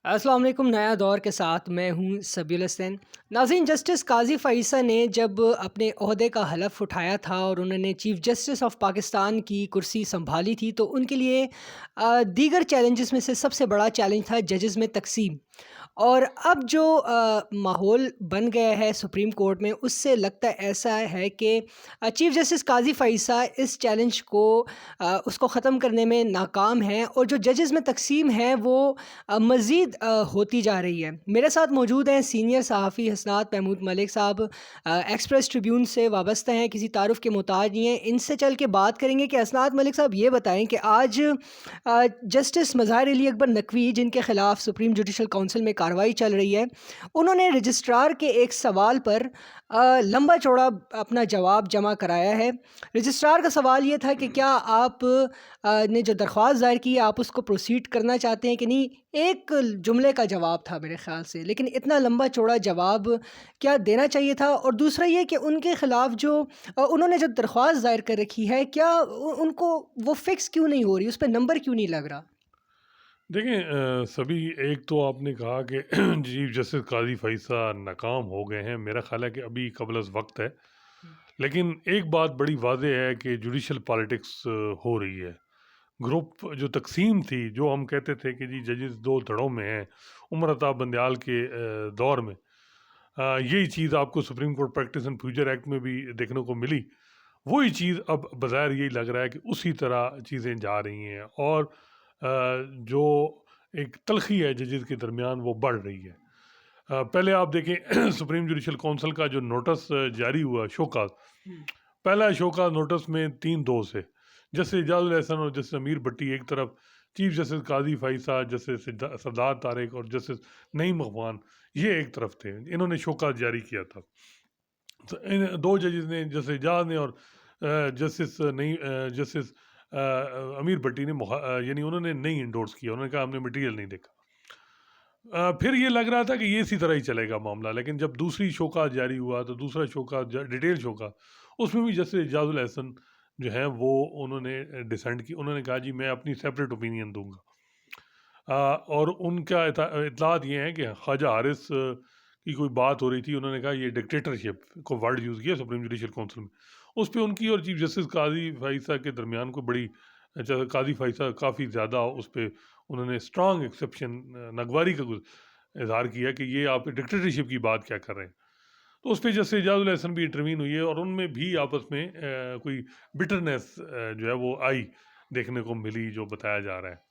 السلام علیکم، نیا دور کے ساتھ میں ہوں سبیل حسین۔ ناظرین، جسٹس قاضی فائصہ نے جب اپنے عہدے کا حلف اٹھایا تھا اور انہوں نے چیف جسٹس آف پاکستان کی کرسی سنبھالی تھی تو ان کے لیے دیگر چیلنجز میں سے سب سے بڑا چیلنج تھا ججز میں تقسیم۔ اور اب جو ماحول بن گیا ہے سپریم کورٹ میں، اس سے لگتا ایسا ہے کہ چیف جسٹس قاضی فائصہ اس چیلنج کو اس کو ختم کرنے میں ناکام ہیں، اور جو ججز میں تقسیم ہے وہ مزید ہوتی جا رہی ہے۔ میرے ساتھ موجود ہیں سینئر صحافی حسنات محمود ملک صاحب، ایکسپریس ٹریبیون سے وابستہ ہیں، کسی تعارف کے محتاج نہیں ہیں۔ ان سے چل کے بات کریں گے کہ حسنات ملک صاحب یہ بتائیں کہ آج جسٹس مظاہر علی اکبر نقوی، جن کے خلاف سپریم جوڈیشل کونسل میں کارروائی چل رہی ہے، انہوں نے رجسٹرار کے ایک سوال پر لمبا چوڑا اپنا جواب جمع کرایا ہے۔ رجسٹرار کا سوال یہ تھا کہ کیا آپ نے جو درخواست دائر کی ہے آپ اس کو پروسیڈ کرنا چاہتے ہیں کہ نہیں۔ ایک جملے کا جواب تھا میرے خیال سے، لیکن اتنا لمبا چوڑا جواب کیا دینا چاہیے تھا؟ اور دوسرا یہ کہ ان کے خلاف جو انہوں نے جو درخواست دائر کر رکھی ہے، کیا ان کو وہ فکس کیوں نہیں ہو رہی، اس پہ نمبر کیوں نہیں لگ رہا؟ دیکھیں سبھی ایک تو آپ نے کہا کہ چیف جسٹس قاضی فائصہ ناکام ہو گئے ہیں، میرا خیال ہے کہ ابھی قبل از وقت ہے، لیکن ایک بات بڑی واضح ہے کہ جوڈیشل پالیٹکس ہو رہی ہے۔ گروپ جو تقسیم تھی، جو ہم کہتے تھے کہ جی ججز دو دھڑوں میں ہیں عمر عطا بندیال کے دور میں، یہی چیز آپ کو supreme court practice and future act میں بھی دیکھنے کو ملی، وہی چیز اب بظاہر یہی لگ رہا ہے کہ اسی طرح چیزیں جا رہی ہیں، اور جو ایک تلخی ہے ججز کے درمیان وہ بڑھ رہی ہے۔ پہلے آپ دیکھیں سپریم جوڈیشل کونسل کا جو نوٹس جاری ہوا شوکاز، پہلا شوکاز نوٹس میں 3 دوست ہے، جسٹس اعجاز الاحسن اور جسٹس امیر بھٹی ایک طرف، چیف جسٹس قاضی فائصہ، جسٹس سردار طارق اور جسٹس نعیم افغان یہ ایک طرف تھے، انہوں نے شوکاز جاری کیا تھا۔ تو ان دو ججز نے، جسٹس اعجاز نے اور جسٹس امیر بھٹی نے یعنی انہوں نے نہیں انڈورس کیا، انہوں نے کہا ہم نے مٹیریل نہیں دیکھا۔ پھر یہ لگ رہا تھا کہ یہ اسی طرح ہی چلے گا معاملہ، لیکن جب دوسری شوکاز جاری ہوا تو دوسرا شوکاز ڈیٹیل شوکاز، اس میں بھی جسٹس اعجاز الاحسن جو ہیں وہ انہوں نے ڈسینٹ کی، انہوں نے کہا جی میں اپنی سیپریٹ اوپینین دوں گا۔ اور ان کا اطلاعات یہ ہیں کہ خواجہ حارث کی کوئی بات ہو رہی تھی، انہوں نے کہا یہ ڈکٹیٹرشپ کو ورڈ یوز کیا سپریم جوڈیشل کونسل میں، اس پہ ان کی اور چیف جسٹس قاضی فائصہ کے درمیان کو بڑی قاضی فائصہ کافی زیادہ اس پہ انہوں نے اسٹرانگ ایکسیپشن نگواری کا اظہار کیا کہ یہ آپ ڈکٹیٹرشپ کی بات کیا کر رہے ہیں۔ تو اس پہ جسٹس اعجاز الاحسن بھی انٹروین ہوئی ہے، اور ان میں بھی آپس میں کوئی بٹرنس جو ہے وہ آئی دیکھنے کو ملی، جو بتایا جا رہا ہے۔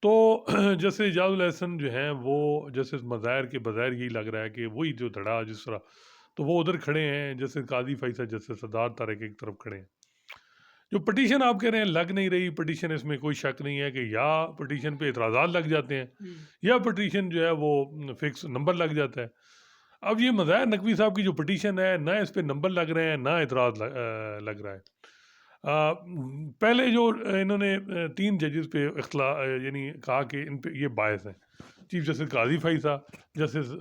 تو جسٹس اعجاز الاحسن جو ہیں وہ جسٹس مظاہر کے بظاہر یہی لگ رہا ہے کہ وہی جو دھڑا جس طرح، تو وہ ادھر کھڑے ہیں، جسٹس قاضی فائصہ جسٹس سردار طارق ایک طرف کھڑے ہیں۔ جو پٹیشن آپ کہہ رہے ہیں لگ نہیں رہی پٹیشن، اس میں کوئی شک نہیں ہے کہ یا پٹیشن پہ اعتراضات لگ جاتے ہیں یا پٹیشن جو ہے وہ فکس نمبر لگ جاتا ہے۔ اب یہ مظاہر نقوی صاحب کی جو پٹیشن ہے، نہ اس پہ نمبر لگ رہے ہیں نہ اعتراض لگ رہا ہے۔ پہلے جو انہوں نے 3 ججز پہ یعنی کہا کہ ان پہ یہ باعث ہیں، چیف جسٹس قاضی فائصہ، جسٹس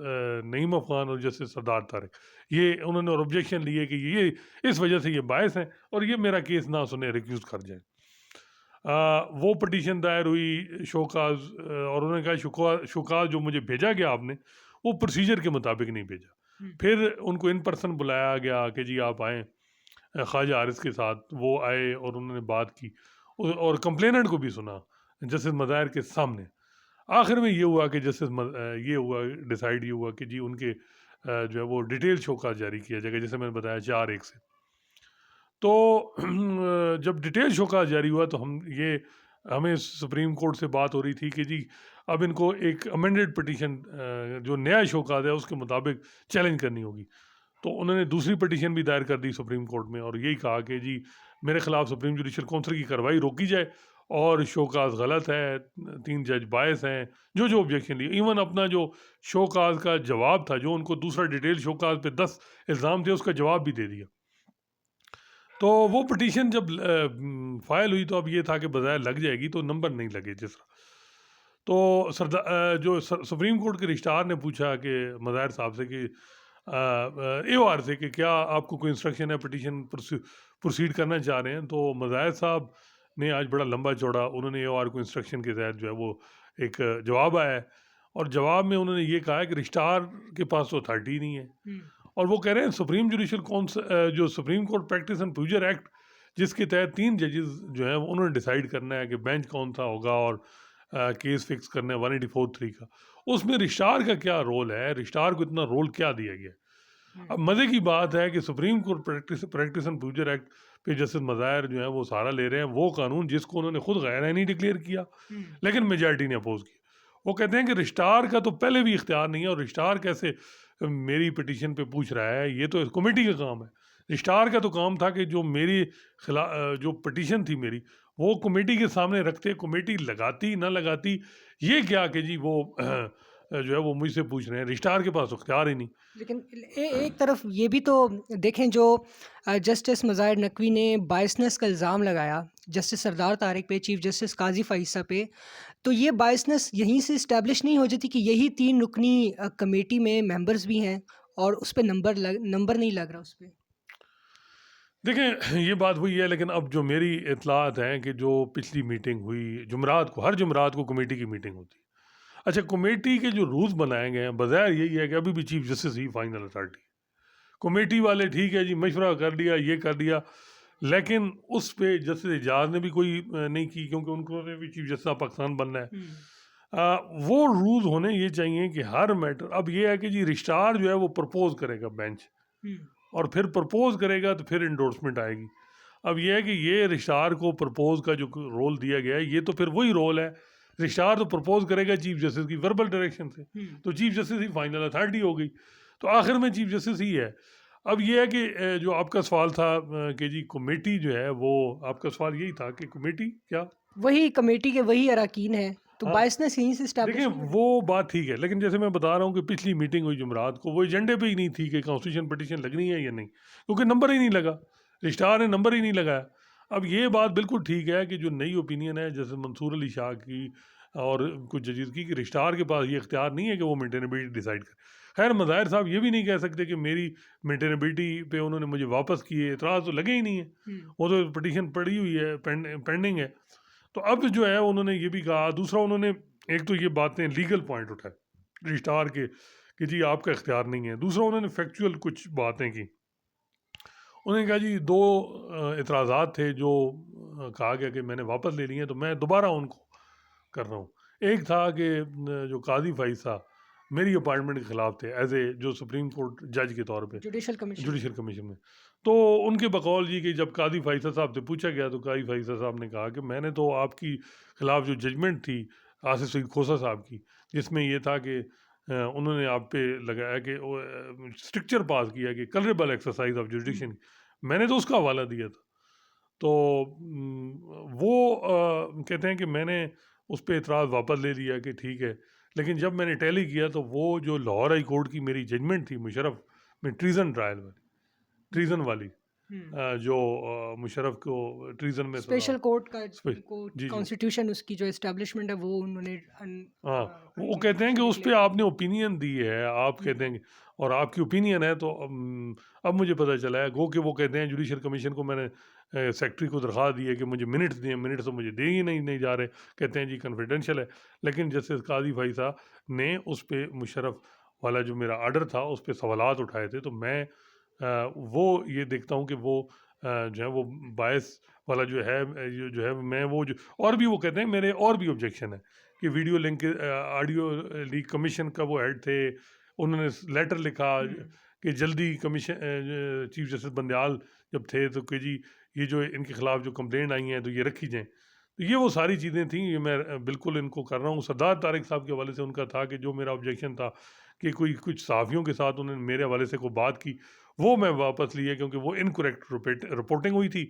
نعیم افغان اور جسٹس سردار طارق، یہ انہوں نے اور آبجیکشن لیے کہ یہ اس وجہ سے یہ باعث ہیں اور یہ میرا کیس نہ سنے، ریکیوز کر جائیں۔ وہ پٹیشن دائر ہوئی شوکاز، اور انہوں نے کہا شوکاز جو مجھے بھیجا گیا آپ نے وہ پروسیجر کے مطابق نہیں بھیجا۔ پھر ان کو ان پرسن بلایا گیا کہ جی آپ آئیں خواجہ حارث کے ساتھ، وہ آئے اور انہوں نے بات کی اور کمپلیننٹ کو بھی سنا جسٹس مظاہر کے سامنے۔ آخر میں یہ ہوا کہ یہ ہوا ڈیسائیڈ یہ ہوا کہ جی ان کے جو ہے وہ ڈیٹیل شوکاز جاری کیا جائے گا، جیسے میں نے بتایا 4-1 سے۔ تو جب ڈیٹیل شوکاز جاری ہوا تو ہمیں سپریم کورٹ سے بات ہو رہی تھی کہ جی اب ان کو ایک امینڈڈ پٹیشن جو نیا شوکاز ہے اس کے مطابق چیلنج کرنی ہوگی۔ تو انہوں نے دوسری پٹیشن بھی دائر کر دی سپریم کورٹ میں، اور یہی کہا کہ جی میرے خلاف سپریم جوڈیشل کونسل کی کارروائی روکی جائے، اور شوکاز غلط ہے، 3 جج باعث ہیں، جو آبجیکشن لیے، ایون اپنا جو شوکاز کا جواب تھا، جو ان کو دوسرا ڈیٹیل شوکاز پہ 10 الزام تھے، اس کا جواب بھی دے دیا۔ تو وہ پٹیشن جب فائل ہوئی تو اب یہ تھا کہ بظاہر لگ جائے گی، تو نمبر نہیں لگے جس طرح۔ تو جو سپریم کورٹ کے رجسٹرار نے پوچھا کہ مظاہر صاحب سے کہ اے او آر سے کہ کیا آپ کو کوئی انسٹرکشن ہے پٹیشن پروسیڈ کرنا چاہ رہے ہیں، تو مظاہر صاحب نے آج بڑا لمبا چوڑا انہوں نے اے او آر کو انسٹرکشن کے تحت جو ہے وہ ایک جواب آیا ہے، اور جواب میں انہوں نے یہ کہا کہ رجسٹرار کے پاس تو اتھارٹی نہیں ہے، اور وہ کہہ رہے ہیں سپریم جوڈیشل جو supreme court practice and procedure act جس کے تحت 3 ججز جو ہیں انہوں نے ڈیسائیڈ کرنا ہے کہ بینچ کون سا ہوگا اور کیس فکس کرنا ہے 184(3) کا، اس میں رجسٹرار کا کیا رول ہے، رجسٹرار کو اتنا رول کیا دیا گیا ہے؟ اب مزے کی بات ہے کہ supreme court practice and procedure act پہ جسٹس مظاہر جو ہیں وہ سارا لے رہے ہیں، وہ قانون جس کو انہوں نے خود غیر آئینی ڈکلیئر کیا لیکن میجارٹی نے اپوز کیا۔ وہ کہتے ہیں کہ رجسٹرار کا تو پہلے بھی اختیار نہیں ہے، اور رجسٹرار کیسے میری پٹیشن پہ پوچھ رہا ہے، یہ تو کمیٹی کا کام ہے۔ رجسٹرار کا تو کام تھا کہ جو میری جو پٹیشن تھی میری وہ کمیٹی کے سامنے رکھتے، کمیٹی لگاتی نہ لگاتی، یہ کیا کہ جی وہ جو ہے وہ مجھ سے پوچھ رہے ہیں، رجسٹرار کے پاس اختیار ہی نہیں۔ لیکن ایک طرف یہ بھی تو دیکھیں، جو جسٹس مظاہر نقوی نے بائسنس کا الزام لگایا جسٹس سردار طارق پہ، چیف جسٹس قاضی فائصہ پہ، تو یہ بائسنس یہیں سے اسٹیبلش نہیں ہو جاتی کہ یہی 3 رکنی کمیٹی میں ممبرز بھی ہیں اور اس پہ نمبر نہیں لگ رہا اس پہ؟ دیکھیں یہ بات ہوئی ہے، لیکن اب جو میری اطلاعات ہیں کہ جو پچھلی میٹنگ ہوئی جمعرات کو، ہر جمعرات کو کمیٹی کی میٹنگ ہوتی ہے۔ اچھا، کمیٹی کے جو رولز بنائے گئے ہیں بظاہر یہی ہے کہ ابھی بھی چیف جسٹس ہی فائنل اتھارٹی، کمیٹی والے ٹھیک ہے جی مشورہ کر لیا، یہ کر لیا، لیکن اس پہ جسٹس اعجاز نے بھی کوئی نہیں کی، کیونکہ ان کو بھی چیف جسٹس آف پاکستان بننا ہے۔ وہ رولز ہونے یہ چاہیے کہ ہر میٹر، اب یہ ہے کہ جی رجسٹرار جو ہے وہ پرپوز کرے گا بینچ، اور پھر پرپوز کرے گا تو پھر انڈورسمنٹ آئے گی۔ اب یہ ہے کہ یہ رجسٹرار کو پرپوز کا جو رول دیا گیا ہے، یہ تو پھر وہی رول ہے، رجسٹرار تو پرپوز کرے گا چیف جسٹس کی وربل ڈائریکشن سے، تو چیف جسٹس ہی فائنل اتھارٹی ہو گئی، تو آخر میں چیف جسٹس ہی ہے۔ اب یہ ہے کہ جو آپ کا سوال تھا کہ جی کمیٹی جو ہے، وہ آپ کا سوال یہی تھا کہ کمیٹی کیا، وہی کمیٹی کے وہی اراکین ہیں، تو ہاں بائسنس یہیں سے اسٹیبلش دیکھیں وہ بات ٹھیک ہے، لیکن جیسے میں بتا رہا ہوں کہ پچھلی میٹنگ ہوئی جمعرات کو، وہ ایجنڈے پہ ہی نہیں تھی کہ کانسٹیٹیوشن پٹیشن لگنی ہے یا نہیں، کیونکہ نمبر ہی نہیں لگا، رجسٹرار نے نمبر ہی نہیں لگایا۔ اب یہ بات بالکل ٹھیک ہے کہ جو نئی اوپینین ہے جیسے منصور علی شاہ کی اور کچھ ججز کی، کہ رجسٹرار کے پاس یہ اختیار نہیں ہے کہ وہ مینٹینیبلٹی ڈیسائیڈ کرے۔ خیر مظاہر صاحب یہ بھی نہیں کہہ سکتے کہ میری مینٹینیبلٹی پہ انہوں نے مجھے واپس کیے، اعتراض تو لگے ہی نہیں ہے، وہ تو پٹیشن پڑی ہوئی ہے، پینڈنگ ہے۔ تو اب جو ہے انہوں نے یہ بھی کہا، دوسرا انہوں نے ایک تو یہ باتیں لیگل پوائنٹ اٹھائے رجسٹرار کے کہ جی آپ کا اختیار نہیں ہے، دوسرا انہوں نے فیکچوئل کچھ باتیں کی۔ انہوں نے کہا جی 2 اعتراضات تھے جو کہا گیا کہ میں نے واپس لے لیے ہیں، تو میں دوبارہ ان کو کر رہا ہوں۔ ایک تھا کہ جو قاضی فائصہ میری اپائنٹمنٹ کے خلاف تھے ایز اے جو سپریم کورٹ جج کے طور پہ جوڈیشل کمیشن میں، تو ان کے بقول جی کہ جب قاضی فائصہ صاحب سے پوچھا گیا تو قاضی فائصہ صاحب نے کہا کہ میں نے تو آپ کی خلاف جو ججمنٹ تھی آصف سعید کھوسہ صاحب کی، جس میں یہ تھا کہ انہوں نے آپ پہ لگایا کہ اسٹرکچر پاس کیا کہ کلریبل ایکسرسائز آف جوڈیشن، میں نے تو اس کا حوالہ دیا تھا، تو وہ کہتے ہیں کہ میں نے اس پہ اعتراض واپس لے لیا کہ ٹھیک ہے، لیکن جب میں نے ٹیلی کیا تو وہ جو لاہور ہائی کورٹ کی میری ججمنٹ تھی مشرف میں ٹریزن ٹرائل والی، ٹریزن والی، جو مشرف کو ٹریزن میں اسپیشل کورٹ کا جی کانسٹیٹیوشن اس کی جو اسٹیبلشمنٹ ہے وہ انہوں نے ہاں، وہ کہتے ہیں کہ اس پہ آپ نے اوپینین دی ہے، آپ کہتے ہیں اور آپ کی اوپینین ہے، تو اب مجھے پتہ چلا ہے گو کہ وہ کہتے ہیں جوڈیشل کمیشن کو میں نے سیکٹری کو درخواست دی ہے کہ مجھے منٹس دیں، منٹس تو مجھے دے ہی نہیں جا رہے، کہتے ہیں جی کنفیڈینشیل ہے، لیکن جیسے قاضی فائصہ نے اس پہ مشرف والا جو میرا آرڈر تھا اس پہ سوالات اٹھائے تھے، تو میں وہ یہ دیکھتا ہوں کہ وہ جو ہے وہ باعث والا جو ہے میں وہ جو، اور بھی وہ کہتے ہیں میرے اور بھی آبجیکشن ہے کہ video link audio leak commission کا وہ ہیڈ تھے، انہوں نے لیٹر لکھا کہ جلدی کمیشن چیف جسٹس بندیال جب تھے تو کہ جی یہ جو ان کے خلاف جو کمپلین آئی ہیں تو یہ رکھی جائیں، تو یہ وہ ساری چیزیں تھیں، یہ میں بالکل ان کو کر رہا ہوں۔ سردار طارق صاحب کے حوالے سے ان کا تھا کہ جو میرا آبجیکشن تھا کہ کچھ صحافیوں کے ساتھ انہوں نے میرے حوالے سے کوئی بات کی، وہ میں واپس لیے کیونکہ وہ انکریکٹ رپورٹنگ ہوئی تھی،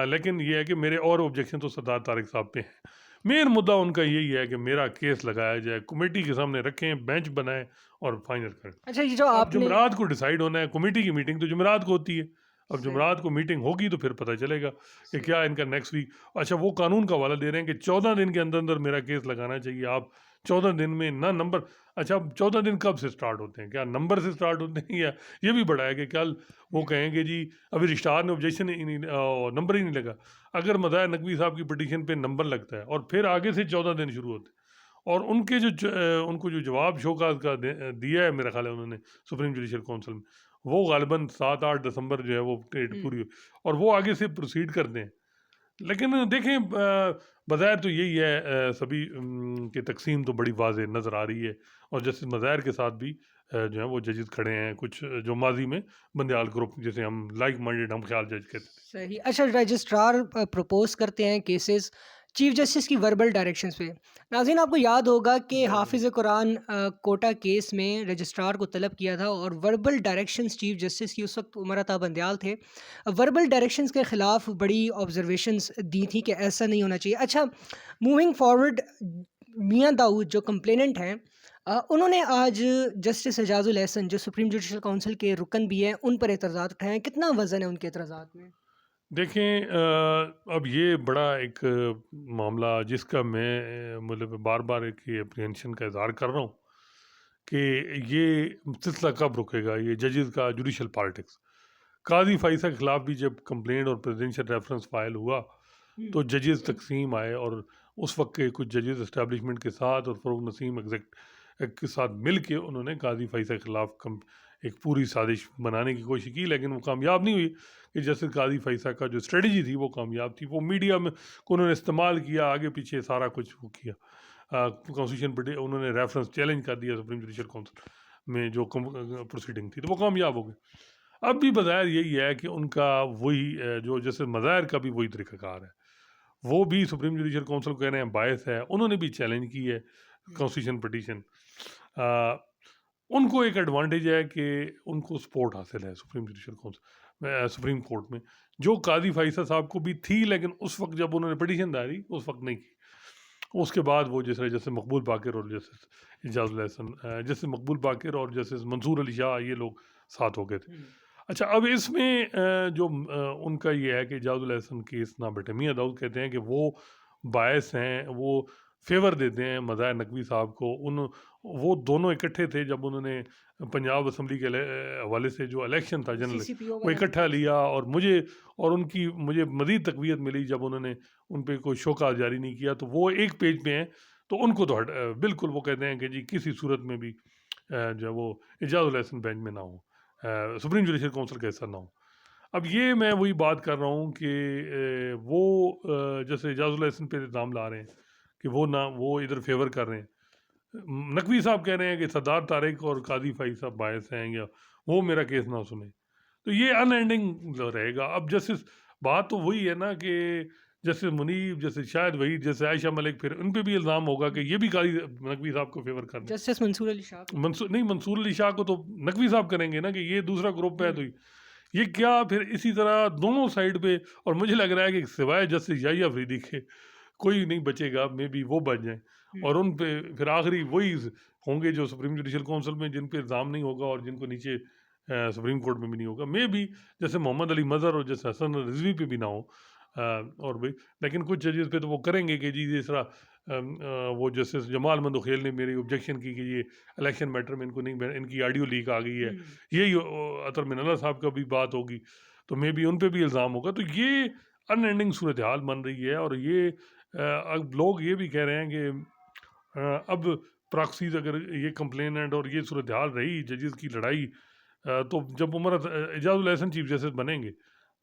لیکن یہ ہے کہ میرے اور آبجیکشن تو سردار طارق صاحب پہ ہیں۔ مین مدعا ان کا یہی ہے کہ میرا کیس لگایا جائے، کمیٹی کے سامنے رکھیں، بینچ بنائیں اور فائنل کریں۔ اچھا، یہ جو آپ جمعرات کو ڈیسائیڈ ہونا ہے، کمیٹی کی میٹنگ تو جمعرات کو ہوتی ہے، اب جمعرات کو میٹنگ ہوگی تو پھر پتہ چلے گا کہ کیا ان کا نیکسٹ ویک۔ اچھا، وہ قانون کا حوالہ دے رہے ہیں کہ 14 دن کے اندر میرا کیس لگانا چاہیے، آپ 14 دن میں نہ نمبر، اچھا اب 14 دن کب سے سٹارٹ ہوتے ہیں، کیا نمبر سے سٹارٹ ہوتے ہیں، یا یہ بھی بڑا ہے کہ کل وہ کہیں گے جی ابھی رجسٹرار نے آبجیکشن نمبر ہی نہیں لگا، اگر مظاہر نقوی صاحب کی پٹیشن پہ نمبر لگتا ہے اور پھر آگے سے 14 دن شروع ہوتے ہیں، اور ان کے ان کو جو جواب شوکاز کا دیا ہے میرا خیال ہے انہوں نے سپریم جوڈیشل کونسل میں، وہ غالباً 7-8 دسمبر جو ہے وہ ڈیٹ پوری ہوئی، اور وہ آگے سے پروسیڈ کرتے ہیں. لیکن دیکھیں بظاہر تو یہی ہے، سبھی کی تقسیم تو بڑی واضح نظر آ رہی ہے، اور جسٹس مظاہر کے ساتھ بھی جو ہیں وہ ججز کھڑے ہیں، کچھ جو ماضی میں بندیال گروپ جسے ہم لائک مائنڈیڈ ہم خیال جج کہتے تھے. صحیح. اچھا، رجسٹرار پروپوز کرتے ہیں کیسز چیف جسٹس کی وربل ڈائریکشنز پہ. ناظرین، آپ کو یاد ہوگا کہ حافظ قرآن کوٹا کیس میں رجسٹرار کو طلب کیا تھا اور وربل ڈائریکشنز چیف جسٹس کی، اس وقت عمر عطا بندیال تھے، وربل ڈائریکشنز کے خلاف بڑی آبزرویشنز دی تھی کہ ایسا نہیں ہونا چاہیے. اچھا، موونگ فارورڈ، میاں داؤد جو کمپلیننٹ ہیں، انہوں نے آج جسٹس اعجاز الاحسن جو سپریم جوڈیشل کونسل کے رکن بھی ہیں ان پر اعتراضات اٹھائے ہیں. کتنا وزن ہے ان کے اعتراضات میں؟ دیکھیں اب یہ بڑا ایک معاملہ جس کا میں مطلب بار بار ایک اپریہنشن کا اظہار کر رہا ہوں کہ یہ سلسلہ کب رکے گا، یہ ججز کا جوڈیشل پالیٹکس. قاضی فائزہ کے خلاف بھی جب کمپلینٹ اور پریزیڈنشل ریفرنس فائل ہوا تو ججز تقسیم آئے، اور اس وقت کے کچھ ججز اسٹیبلشمنٹ کے ساتھ اور فروغ نسیم ایگزیکٹ کے ساتھ مل کے انہوں نے قاضی فائزہ کے خلاف ایک پوری سازش بنانے کی کوشش کی، لیکن وہ کامیاب نہیں ہوئی. کہ جیسے قاضی فائزہ کا جو اسٹریٹجی تھی وہ کامیاب تھی، وہ میڈیا میں کو انہوں نے استعمال کیا، آگے پیچھے سارا کچھ وہ کیا. کانسٹیٹیوشن پر انہوں نے ریفرنس چیلنج کر دیا سپریم جوڈیشل کونسل میں جو پروسیڈنگ تھی، تو وہ کامیاب ہو گئے. اب بھی بظاہر یہی ہے کہ ان کا وہی جو جیسے مظاہر کا بھی وہی طریقہ کار ہے، وہ بھی سپریم جوڈیشل کونسل کو کہہ رہے ہیں باعث ہے، انہوں نے بھی چیلنج کی ہے کانسٹیٹیوشن پٹیشن. ان کو ایک ایڈوانٹیج ہے کہ ان کو سپورٹ حاصل ہے supreme judicial council supreme court میں، جو قاضی فائزہ صاحب کو بھی تھی، لیکن اس وقت جب انہوں نے پٹیشن داری اس وقت نہیں کی. اس کے بعد وہ جیسے مقبول باقر اور جسٹس اعجاز الاحسن، جیسے مقبول باقر اور جسٹس منصور علی شاہ، یہ لوگ ساتھ ہو گئے تھے. اچھا، اب اس میں جو ان کا یہ ہے کہ اعجاز الاحسن کیس نہ بیٹھے. میاں داؤد کہتے ہیں کہ وہ باعث ہیں، وہ فیور دیتے ہیں مظاہر نقوی صاحب کو. وہ دونوں اکٹھے تھے جب انہوں نے پنجاب اسمبلی کے حوالے سے جو الیکشن تھا جنرل، وہ اکٹھا لیا، اور مجھے مزید تقویت ملی جب انہوں نے ان پہ کوئی شوکا جاری نہیں کیا. تو وہ ایک پیج پہ ہیں، تو ان کو تو بالکل وہ کہتے ہیں کہ جی کسی صورت میں بھی جو ہے وہ اعجاز الاحسن بینچ میں نہ ہو، سپریم جوڈیشل کونسل کا حصہ نہ ہو. اب یہ میں وہی بات کر رہا ہوں کہ وہ جیسے اعجاز الاحسن پہ الزام لا رہے ہیں کہ وہ ادھر فیور کر رہے ہیں. نقوی صاحب کہہ رہے ہیں کہ سردار طارق اور قاضی فائز صاحب باعث ہیں یا وہ میرا کیس نہ سنیں. تو یہ ان اینڈنگ رہے گا. اب جیسے بات تو وہی ہے نا کہ جیسے منیب، جیسے شاید وہی، جیسے عائشہ ملک، پھر ان پہ بھی الزام ہوگا کہ یہ بھی قاضی نقوی صاحب کو فیور کر دیں. جسٹس منصور علی شاہ منصور علی شاہ کو تو نقوی صاحب کریں گے نا کہ یہ دوسرا گروپ ہے. تو یہ کیا پھر اسی طرح دونوں سائڈ پہ، اور مجھے لگ رہا ہے کہ سوائے جسٹس یحییٰ افریدی کے کوئی نہیں بچے گا، مے بی وہ بچ جائیں، اور ان پہ پھر آخری وہی ہوں گے جو سپریم جوڈیشل کونسل میں جن پہ الزام نہیں ہوگا اور جن کو نیچے سپریم کورٹ میں بھی نہیں ہوگا. مے بی جیسے محمد علی مظہر اور جیسے حسن رضوی پہ بھی نہ ہو، اور بھی لیکن کچھ ججز پہ تو وہ کریں گے کہ جی جس طرح وہ جسٹس جمال مندوخیل نے میری آبجیکشن کی کہ یہ الیکشن میٹر میں ان کو نہیں، ان کی آڈیو لیک آ گئی ہے. یہی عطر من اللہ صاحب کا بھی بات ہوگی، تو مے بی ان پہ بھی الزام ہوگا. تو یہ ان اینڈنگ صورتحال بن رہی ہے. اور یہ اب لوگ یہ بھی کہہ رہے ہیں کہ اب پراکسیز اگر یہ کمپلیننٹ اور یہ صورتحال رہی ججز کی لڑائی، تو جب اعجاز الاحسن چیف جسٹس بنیں گے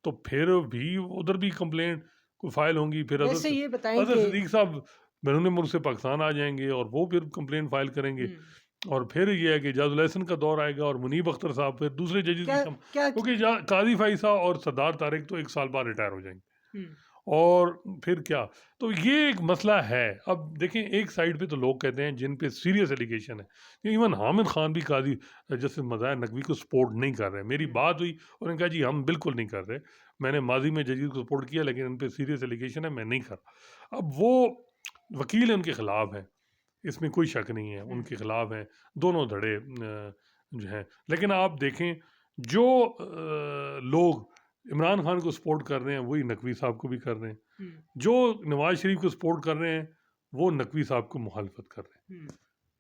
تو پھر بھی ادھر بھی کمپلینٹ کوئی فائل ہوں گی. پھر ویسے یہ بتائیں حضرت کہ صدیق صاحب بیرون ملک سے پاکستان آ جائیں گے اور وہ پھر کمپلینٹ فائل کریں گے. اور پھر یہ ہے کہ اعجاز الاحسن کا دور آئے گا اور منیب اختر صاحب، پھر دوسرے ججز کیونکہ قاضی فائزہ اور سردار طارق تو 1 سال بعد ریٹائر ہو جائیں گے. اور پھر کیا، تو یہ ایک مسئلہ ہے. اب دیکھیں ایک سائڈ پہ تو لوگ کہتے ہیں جن پہ سیریس ایلیگیشن ہے، ایون حامد خان بھی قاضی جیسے مظاہر نقوی کو سپورٹ نہیں کر رہے. میری بات ہوئی اور انہوں نے کہا جی ہم بالکل نہیں کر رہے، میں نے ماضی میں ججز کو سپورٹ کیا لیکن ان پہ سیریس ایلیگیشن ہے، میں نہیں کر. اب وہ وکیل ان کے خلاف ہیں، اس میں کوئی شک نہیں ہے، ان کے خلاف ہیں دونوں دھڑے جو ہیں. لیکن آپ دیکھیں جو لوگ عمران خان کو سپورٹ کر رہے ہیں وہی نقوی صاحب کو بھی کر رہے ہیں، جو نواز شریف کو سپورٹ کر رہے ہیں وہ نقوی صاحب کو مخالفت کر رہے ہیں.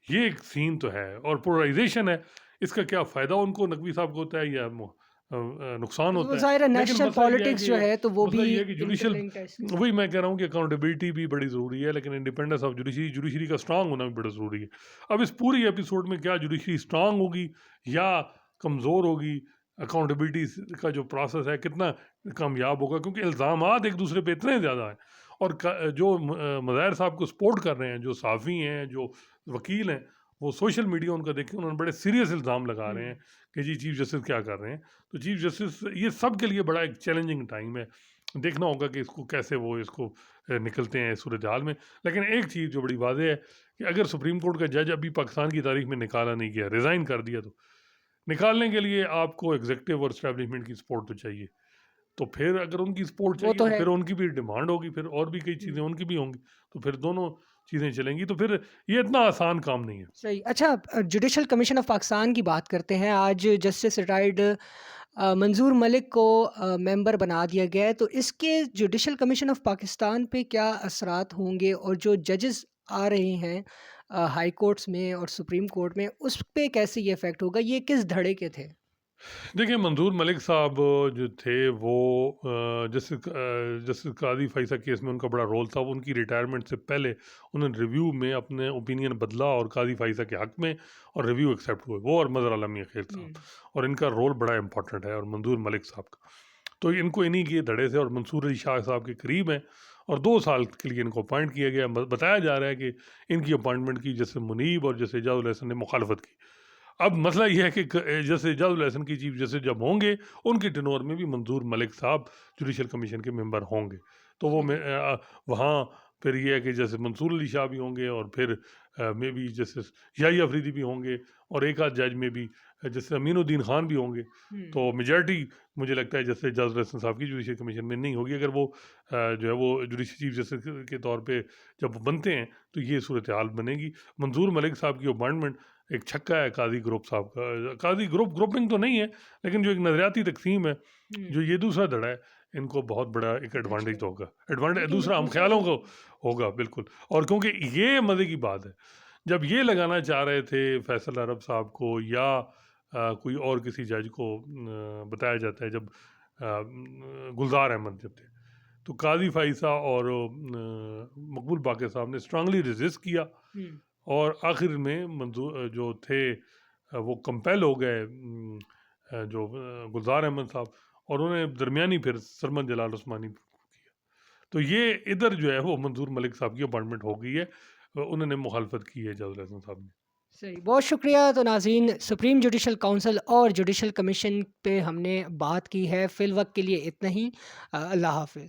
یہ ایک سین تو ہے اور پولرائزیشن ہے. اس کا کیا فائدہ ان کو نقوی صاحب کو ہوتا ہے یا نقصان وہ ہوتا ہے، ظاہر ہے لیکن نیشنل مسئلہ یہ ہے پالیٹکس جو کہ ہے تو وہ بھی مسئلہ یہ ہے کہ جوڈیشل، انٹرلنکڈ ہے اس کے وہی ساتھ۔ میں کہہ رہا ہوں کہ اکاؤنٹیبلٹی بھی بڑی ضروری ہے، لیکن انڈیپینڈنس آف جوڈیشری کا اسٹرانگ ہونا بھی بڑا ضروری ہے۔ اب اس پوری ایپیسوڈ میں کیا جوڈیشری اسٹرانگ ہوگی یا کمزور ہوگی، اکاؤنٹیبلٹی کا جو پروسیس ہے کتنا کامیاب ہوگا، کیونکہ الزامات ایک دوسرے پہ اتنے زیادہ ہیں، اور جو مظاہر صاحب کو سپورٹ کر رہے ہیں، جو صحافی ہیں، جو وکیل ہیں، وہ سوشل میڈیا ان کا دیکھیں، انہوں نے بڑے سیریس الزام لگا رہے ہیں کہ جی چیف جسٹس کیا کر رہے ہیں۔ تو چیف جسٹس یہ سب کے لیے بڑا ایک چیلنجنگ ٹائم ہے، دیکھنا ہوگا کہ اس کو کیسے وہ اس کو نکلتے ہیں اس صورتحال میں۔ لیکن ایک چیز جو بڑی واضح ہے کہ اگر سپریم کورٹ کا جج ابھی پاکستان کی تاریخ میں نکالا نہیں گیا، ریزائن کر دیا، تو نکالنے کے لیے آپ کو ایگزیکٹو اور اسٹیبلشمنٹ کی سپورٹ تو چاہیے، تو پھر اگر ان کی سپورٹ وہ چاہیے تو تو ہے۔ پھر ان کی بھی ڈیمانڈ ہوگی، پھر اور بھی کئی چیزیں ان کی بھی ہوں گی، تو پھر دونوں چیزیں چلیں گی، تو پھر یہ اتنا آسان کام نہیں ہے۔ صحیح۔ اچھا، جوڈیشل کمیشن آف پاکستان کی بات کرتے ہیں۔ آج جسٹس ریٹائرڈ منظور ملک کو ممبر بنا دیا گیا ہے، تو اس کے جوڈیشل کمیشن آف پاکستان پہ کیا اثرات ہوں گے، اور جو ججز آ رہے ہیں ہائی کورٹس میں اور سپریم کورٹ میں، اس پہ کیسے یہ افیکٹ ہوگا؟ یہ کس دھڑے کے تھے؟ دیکھیں، منظور ملک صاحب جو تھے وہ جسٹس قاضی فیصل کیس میں ان کا بڑا رول تھا۔ وہ ان کی ریٹائرمنٹ سے پہلے انہوں نے ریویو میں اپنے اوپینین بدلا اور قاضی فیصل کے حق میں، اور ریویو ایکسیپٹ ہوئے، وہ اور مظہر عالم میاں خیل صاحب، اور ان کا رول بڑا امپورٹنٹ ہے، اور منظور ملک صاحب کا، تو ان کو انہی کے دھڑے سے اور منصور علی شاہ صاحب کے قریب ہیں، اور 2 سال کے لیے ان کو اپوائنٹ کیا گیا۔ بتایا جا رہا ہے کہ ان کی اپوائنٹمنٹ کی جیسے منیب اور جیسے اعجاز الحسن نے مخالفت کی۔ اب مسئلہ یہ ہے کہ جیسے اعجاز الحسن کی چیف جسٹس جب ہوں گے، ان کے ٹینور میں بھی منظور ملک صاحب جوڈیشل کمیشن کے ممبر ہوں گے، تو وہ وہاں پھر یہ ہے کہ جیسے منصور علی شاہ بھی ہوں گے، اور پھر میں بھی جسٹس یحییٰ افریدی بھی ہوں گے، اور ایک آدھ جج میں بھی جیسے امین الدین خان بھی ہوں گے، تو میجارٹی مجھے لگتا ہے جیسے اعجاز الحسن صاحب کی جوڈیشل کمیشن میں نہیں ہوگی۔ اگر وہ جو ہے وہ جوڈیشل چیف جسٹس کے طور پہ جب بنتے ہیں تو یہ صورتحال بنے گی۔ منظور ملک صاحب کی اپوائنٹمنٹ ایک چھکا ہے قاضی گروپ صاحب کا، قاضی گروپنگ تو نہیں ہے، لیکن جو ایک نظریاتی تقسیم ہے، جو یہ دوسرا دھڑا ہے، ان کو بہت بڑا ایک ایڈوانٹیج تو ہوگا، ایڈوانٹیج دوسرا ہم خیالوں کو ہوگا بالکل۔ اور کیونکہ یہ مزے کی بات ہے، جب یہ لگانا چاہ رہے تھے فیصل عرب صاحب کو یا کوئی اور کسی جج کو، بتایا جاتا ہے جب گلزار احمد جب تھے، تو قاضی فائزہ اور مقبول باقر صاحب نے اسٹرانگلی ریزسٹ کیا، اور آخر میں منظور جو تھے وہ کمپیل ہو گئے، جو گلزار احمد صاحب، اور انہوں نے درمیانی پھر سرمد جلال عثمانی کیا، تو یہ ادھر جو ہے وہ منظور ملک صاحب کی اپوائنٹمنٹ ہو گئی ہے، انہوں نے مخالفت کی ہے اعجاز الحسن صاحب نے۔ صحیح، بہت شکریہ۔ تو ناظرین، سپریم جوڈیشل کونسل اور جوڈیشل کمیشن پہ ہم نے بات کی ہے، فی الوقت کے لیے اتنا ہی۔ اللہ حافظ۔